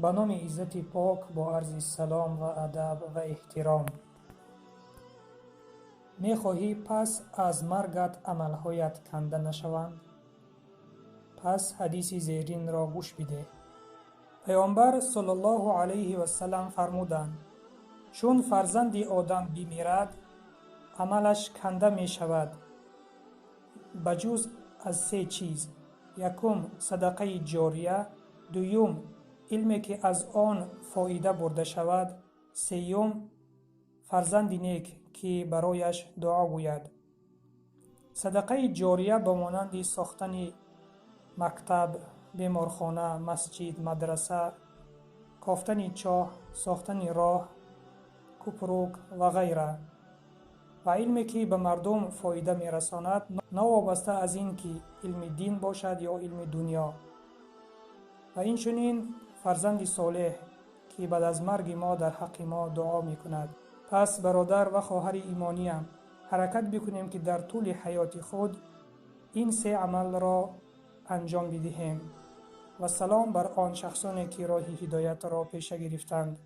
به نام عزت پاک با عرض سلام و ادب و احترام. می‌خواهی پس از مرگت عملهایت کنده نشوند؟ پس حدیث زیرین را گوش بده. پیامبر صلی الله علیه و سلم فرمودند: چون فرزند آدم بمیرد عملش کنده می شود بجز از 3 چیز: یکم صدقه جاریه، دوم علمی که از آن فایده برده شود، سیوم فرزند نیک که برایش دعا گوید. صدقه جاریه به مانند ساختن مکتب، بیمارخانه، مسجد، مدرسه، کافتن چاه، ساختن راه، کوپروک و غیره، و علمی که به مردم فایده می رساند، نوابسته از این که علم دین باشد یا علم دنیا. و این چنین فرزند صالح که بعد از مرگ ما در حق ما دعا می کند. پس برادر و خواهر ایمانیم، حرکت بکنیم که در طول حیات خود این 3 عمل را انجام بدهیم. و سلام بر آن شخصانی که راه هدایت را پیشه گرفتند.